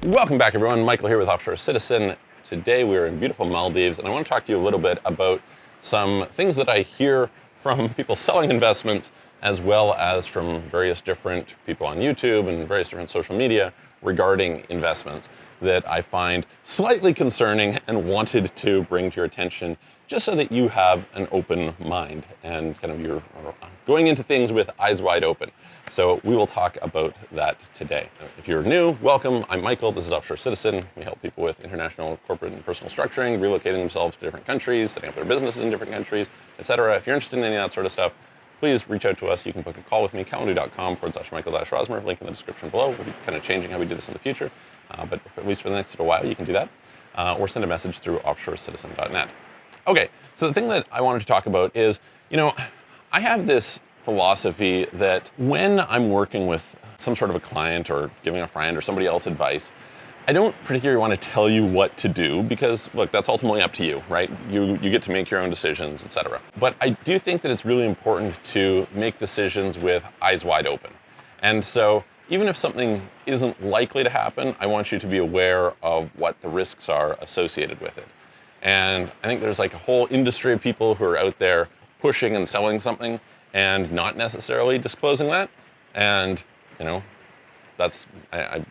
Welcome back, everyone. Michael here with Offshore Citizen. Today we're in beautiful Maldives, and I want to talk to you a little bit about some things that I hear from people selling investments, as well as from various different people on YouTube and various different social media regarding investments that I find slightly concerning and wanted to bring to your attention, just so that you have an open mind and kind of you're going into things with eyes wide open. So we will talk about that today. If you're new, welcome. I'm Michael. This is Offshore Citizen. We help people with international, corporate, and personal structuring, relocating themselves to different countries, setting up their businesses in different countries, etc. If you're interested in any of that sort of stuff, please reach out to us. You can book a call with me, calendly.com/Michael-Rosmer, link in the description below. We'll be kind of changing how we do this in the future, but at least for the next little while, you can do that, or send a message through offshorecitizen.net. Okay, so the thing that I wanted to talk about is, I have this philosophy that when I'm working with some sort of a client or giving a friend or somebody else advice, I don't particularly want to tell you what to do because, look, that's ultimately up to you, right? You get to make your own decisions, etc. But I do think that it's really important to make decisions with eyes wide open. And so even if something isn't likely to happen, I want you to be aware of what the risks are associated with it. And I think there's like a whole industry of people who are out there pushing and selling something and not necessarily disclosing that. And, I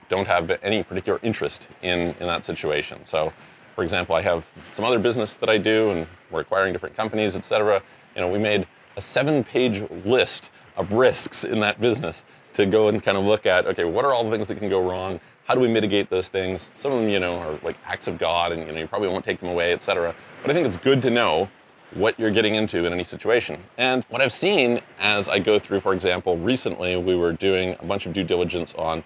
don't have any particular interest in that situation. So, for example, I have some other business that I do, and we're acquiring different companies, etc. We made a 7-page list of risks in that business to go and kind of look at, okay, what are all the things that can go wrong? How do we mitigate those things? Some of them, are like acts of God, and you probably won't take them away, etc. But I think it's good to know what you're getting into in any situation. And what I've seen as I go through, for example, recently we were doing a bunch of due diligence on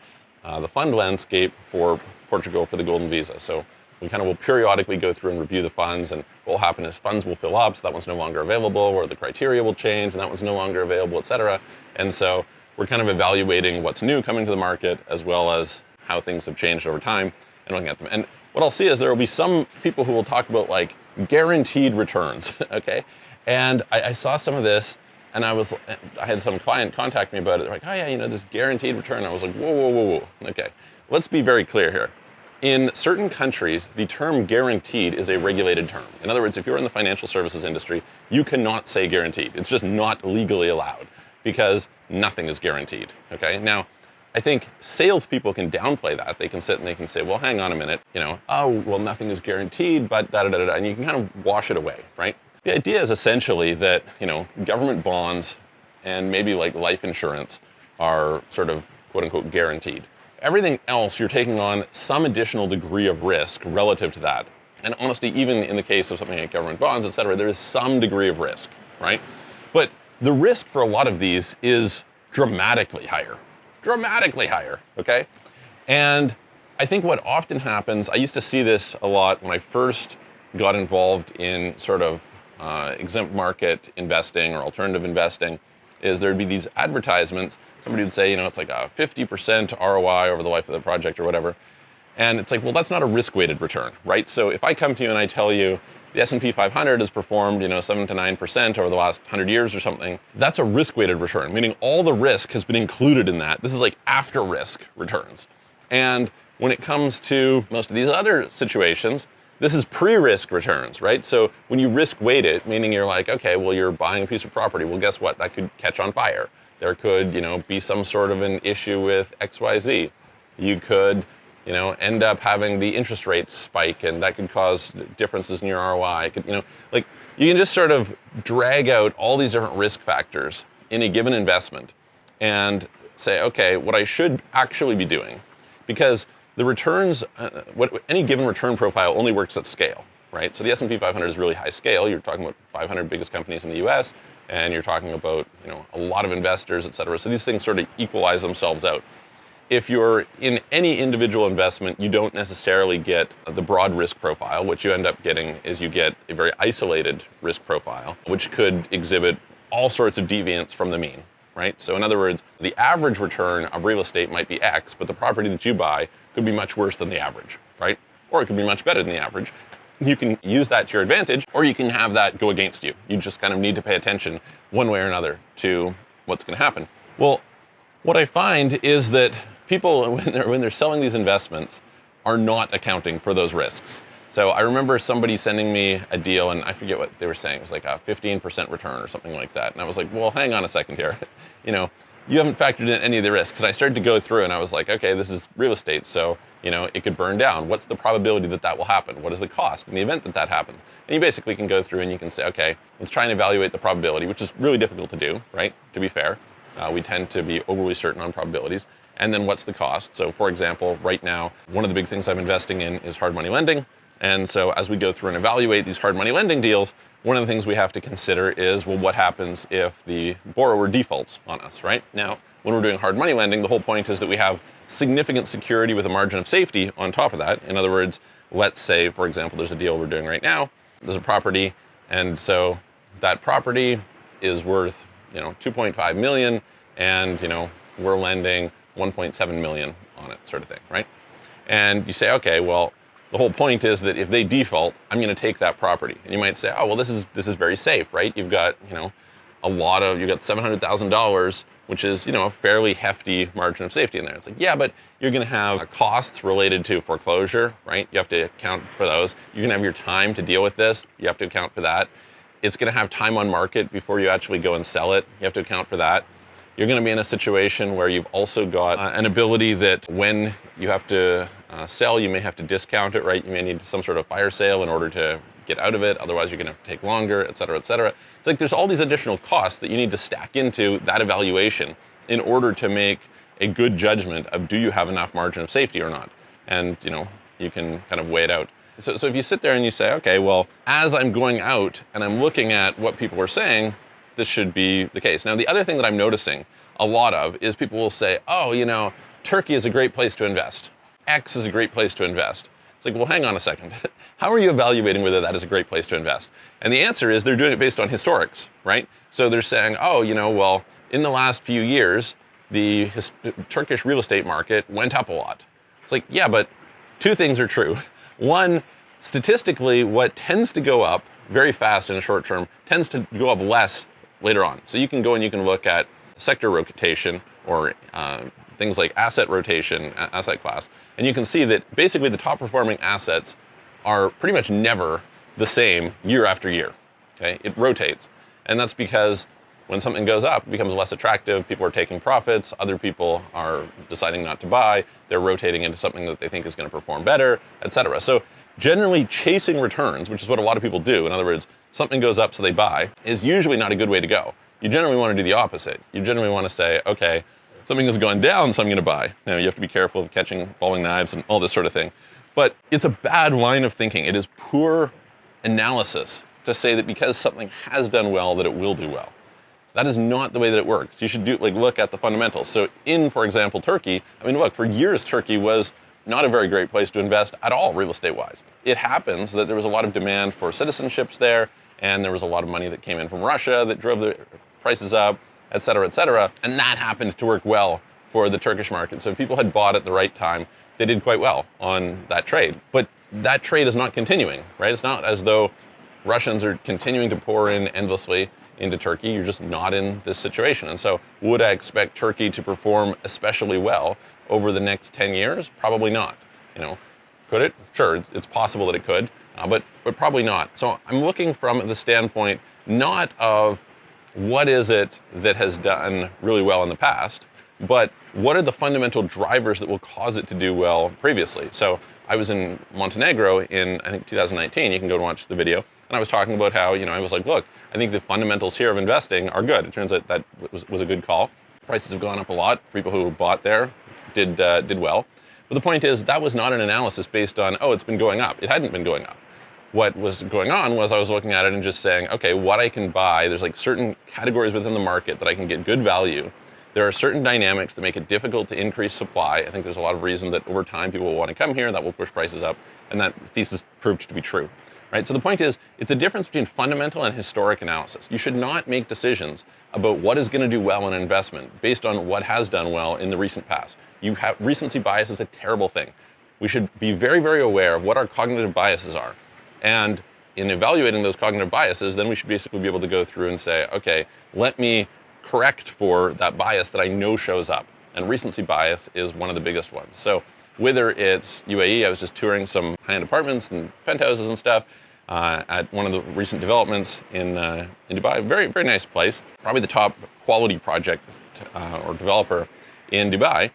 the fund landscape for Portugal for the Golden Visa. So we kind of will periodically go through and review the funds, and what will happen is funds will fill up, so that one's no longer available, or the criteria will change and that one's no longer available, etc. And so we're kind of evaluating what's new coming to the market, as well as how things have changed over time, and looking at them. And what I'll see is there will be some people who will talk about like guaranteed returns, okay? And I saw some of this, and I had some client contact me about it. They're like, oh yeah, this guaranteed return. I was like, whoa. Okay, let's be very clear here. In certain countries, the term guaranteed is a regulated term. In other words, if you're in the financial services industry, you cannot say guaranteed. It's just not legally allowed because nothing is guaranteed, okay? Now, I think salespeople can downplay that. They can sit and they can say, well, hang on a minute, oh, well, nothing is guaranteed, but da-da-da-da, and you can kind of wash it away, right? The idea is essentially that, government bonds and maybe like life insurance are sort of quote unquote guaranteed. Everything else, you're taking on some additional degree of risk relative to that. And honestly, even in the case of something like government bonds, et cetera, there is some degree of risk, right? But the risk for a lot of these is dramatically higher, okay? And I think what often happens, I used to see this a lot when I first got involved in sort of exempt market investing or alternative investing, is there'd be these advertisements. Somebody would say, it's like a 50% ROI over the life of the project or whatever. And it's like, well, that's not a risk-weighted return, right? So if I come to you and I tell you the S&P 500 has performed, 7 to 9% over the last 100 years or something, that's a risk-weighted return, meaning all the risk has been included in that. This is like after-risk returns. And when it comes to most of these other situations, this is pre-risk returns, right? So when you risk weight it, meaning you're like, okay, well, you're buying a piece of property. Well, guess what? That could catch on fire. There could, be some sort of an issue with XYZ. You could, end up having the interest rates spike, and that could cause differences in your ROI. It could, you can just sort of drag out all these different risk factors in a given investment and say, okay, what I should actually be doing, because the returns, any given return profile only works at scale, right? So the S&P 500 is really high scale. You're talking about 500 biggest companies in the US, and you're talking about, a lot of investors, et cetera. So these things sort of equalize themselves out. If you're in any individual investment, you don't necessarily get the broad risk profile. What you end up getting is you get a very isolated risk profile, which could exhibit all sorts of deviance from the mean, right? So in other words, the average return of real estate might be X, but the property that you buy could be much worse than the average, right? Or it could be much better than the average. You can use that to your advantage, or you can have that go against you. You just kind of need to pay attention one way or another to what's going to happen. Well, what I find is that people, when they're selling these investments, are not accounting for those risks. So I remember somebody sending me a deal, and I forget what they were saying. It was like a 15% return or something like that. And I was like, well, hang on a second here. You haven't factored in any of the risks. And I started to go through, and I was like, okay, this is real estate, so it could burn down. What's the probability that that will happen? What is the cost in the event that that happens? And you basically can go through and you can say, okay, let's try and evaluate the probability, which is really difficult to do, right? To be fair, we tend to be overly certain on probabilities. And then what's the cost? So for example, right now, one of the big things I'm investing in is hard money lending. And so as we go through and evaluate these hard money lending deals, one of the things we have to consider is, well, what happens if the borrower defaults on us, right? Now, when we're doing hard money lending, the whole point is that we have significant security with a margin of safety on top of that. In other words, let's say, for example, there's a deal we're doing right now, there's a property, and so that property is worth, 2.5 million, and, we're lending 1.7 million on it, sort of thing, right? And you say, okay, well, the whole point is that if they default, I'm going to take that property. And you might say, oh, well, this is very safe, right? You've got, you've got $700,000, which is, a fairly hefty margin of safety in there. It's like, yeah, but you're going to have costs related to foreclosure, right? You have to account for those. You're going to have your time to deal with this. You have to account for that. It's going to have time on market before you actually go and sell it. You have to account for that. You're going to be in a situation where you've also got an ability that when you have to sell, you may have to discount it, right? You may need some sort of fire sale in order to get out of it. Otherwise, you're going to have to take longer, et cetera, et cetera. It's like there's all these additional costs that you need to stack into that evaluation in order to make a good judgment of, do you have enough margin of safety or not? And, you can kind of weigh it out. So if you sit there and you say, okay, well, as I'm going out and I'm looking at what people are saying, this should be the case. Now, the other thing that I'm noticing a lot of is people will say, oh, Turkey is a great place to invest. X is a great place to invest. It's like, well, hang on a second. How are you evaluating whether that is a great place to invest? And the answer is they're doing it based on historics, right? So they're saying, oh, well, in the last few years, the Turkish real estate market went up a lot. It's like, yeah, but two things are true. One, statistically, what tends to go up very fast in the short term tends to go up less later on. So you can go and you can look at sector rotation or things like asset rotation, asset class, and you can see that basically the top performing assets are pretty much never the same year after year. Okay, it rotates, and that's because when something goes up, it becomes less attractive. People are taking profits. Other people are deciding not to buy. They're rotating into something that they think is going to perform better, et cetera. So generally, chasing returns, which is what a lot of people do, in other words, something goes up so they buy, is usually not a good way to go. You generally want to do the opposite. You generally want to say, okay, something has gone down, so I'm going to buy. Now, you have to be careful of catching falling knives and all this sort of thing. But it's a bad line of thinking. It is poor analysis to say that because something has done well, that it will do well. That is not the way that it works. You should look at the fundamentals. So in, for example, Turkey, look, for years, Turkey was not a very great place to invest at all, real estate-wise. It happens that there was a lot of demand for citizenships there, and there was a lot of money that came in from Russia that drove the prices up, et cetera, and that happened to work well for the Turkish market. So if people had bought at the right time, they did quite well on that trade. But that trade is not continuing, right? It's not as though Russians are continuing to pour in endlessly into Turkey. You're just not in this situation. And so would I expect Turkey to perform especially well over the next 10 years? Probably not. Could it? Sure, it's possible that it could, but probably not. So I'm looking from the standpoint not of what is it that has done really well in the past, but what are the fundamental drivers that will cause it to do well previously? So I was in Montenegro in, I think, 2019. You can go and watch the video. And I was talking about how, I was like, look, I think the fundamentals here of investing are good. It turns out that was a good call. Prices have gone up a lot. People who bought there did well. But the point is, that was not an analysis based on, oh, it's been going up. It hadn't been going up. What was going on was I was looking at it and just saying, okay, what I can buy, there's certain categories within the market that I can get good value. There are certain dynamics that make it difficult to increase supply. I think there's a lot of reason that over time people will want to come here, that will push prices up, and that thesis proved to be true. Right? So the point is, it's a difference between fundamental and historic analysis. You should not make decisions about what is going to do well in an investment based on what has done well in the recent past. Recency bias is a terrible thing. We should be very, very aware of what our cognitive biases are. And in evaluating those cognitive biases, then we should basically be able to go through and say, okay, let me correct for that bias that I know shows up. and recency bias is one of the biggest ones. So whether it's UAE, I was just touring some high-end apartments and penthouses and stuff at one of the recent developments in Dubai. Very, very nice place. Probably the top quality project or developer in Dubai.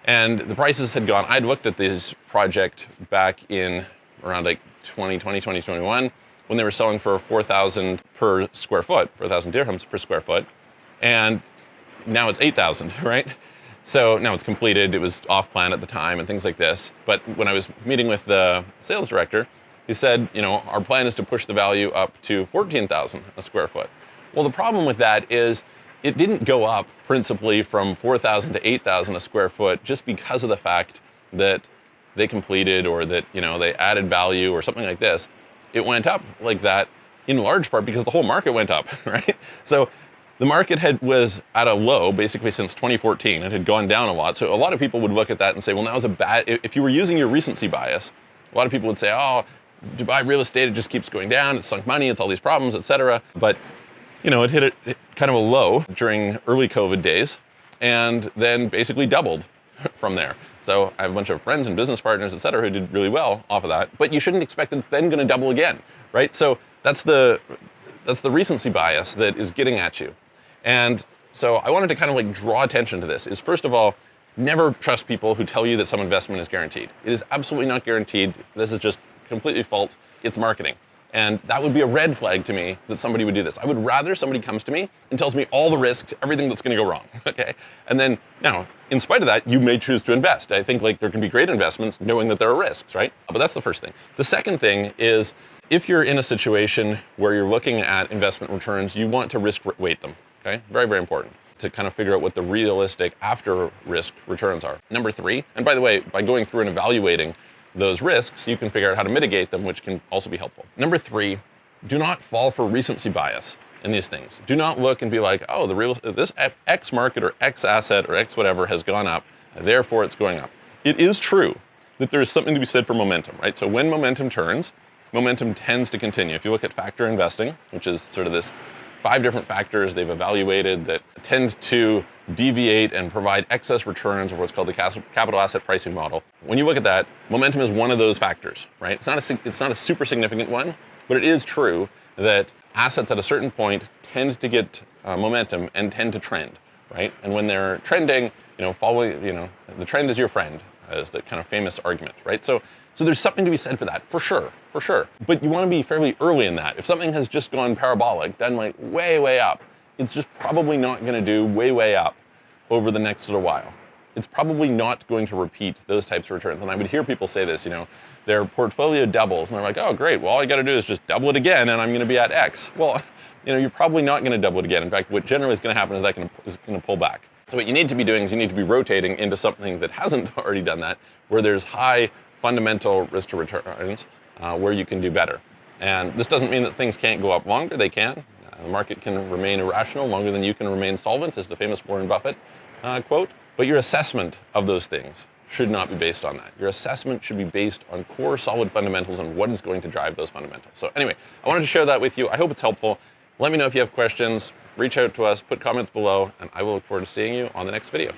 And the prices had gone. I'd looked at this project back in around like 2020, 2021, when they were selling for 4,000 per square foot, 4,000 dirhams per square foot. And now it's 8,000, right? So now it's completed. It was off plan at the time and things like this. But when I was meeting with the sales director, he said, our plan is to push the value up to 14,000 a square foot. Well, the problem with that is it didn't go up principally from 4,000 to 8,000 a square foot just because of the fact that they completed or that, they added value or something like this. It went up like that in large part because the whole market went up, right? So the market was at a low basically since 2014. It had gone down a lot. So a lot of people would look at that and say, well, now is a bad, if you were using your recency bias, a lot of people would say, oh, Dubai real estate, it just keeps going down. It's sunk money. It's all these problems, et cetera. But it hit kind of a low during early COVID days and then basically doubled from there. So I have a bunch of friends and business partners, et cetera, who did really well off of that. But you shouldn't expect it's then going to double again, right? So that's the recency bias that is getting at you. And so I wanted to kind of like draw attention to this is, first of all, never trust people who tell you that some investment is guaranteed. It is absolutely not guaranteed. This is just completely false. It's marketing. And that would be a red flag to me that somebody would do this. I would rather somebody comes to me and tells me all the risks, everything that's going to go wrong, okay? And then, now, in spite of that, you may choose to invest. I think like there can be great investments knowing that there are risks, right? But that's the first thing. The second thing is if you're in a situation where you're looking at investment returns, you want to risk weight them, okay? Very, very important to kind of figure out what the realistic after risk returns are. Number three, and by the way, by going through and evaluating those risks, you can figure out how to mitigate them, which can also be helpful. Number three, do not fall for recency bias in these things. Do not look and be like, oh, this X market or X asset or X whatever has gone up, and therefore it's going up. It is true that there is something to be said for momentum, right? So when momentum turns, momentum tends to continue. If you look at factor investing, which is sort of this 5 different factors they've evaluated that tend to deviate and provide excess returns over what's called the capital asset pricing model. When you look at that, momentum is one of those factors, right? It's not a super significant one, but it is true that assets at a certain point tend to get momentum and tend to trend, right? And when they're trending, the trend is your friend, is the kind of famous argument, right? So there's something to be said for that, for sure. But you want to be fairly early in that. If something has just gone parabolic, done like way, way up, it's just probably not going to do way, way up over the next little while. It's probably not going to repeat those types of returns. And I would hear people say this, their portfolio doubles, and they're like, oh, great, well, all I got to do is just double it again, and I'm going to be at X. Well, you're probably not going to double it again. In fact, what generally is going to happen is that is going to pull back. So what you need to be doing is you need to be rotating into something that hasn't already done that, where there's high fundamental risk to returns, where you can do better. And this doesn't mean that things can't go up longer. They can. The market can remain irrational longer than you can remain solvent, is the famous Warren Buffett quote. But your assessment of those things should not be based on that. Your assessment should be based on core solid fundamentals and what is going to drive those fundamentals. So anyway, I wanted to share that with you. I hope it's helpful. Let me know if you have questions. Reach out to us, put comments below, and I will look forward to seeing you on the next video.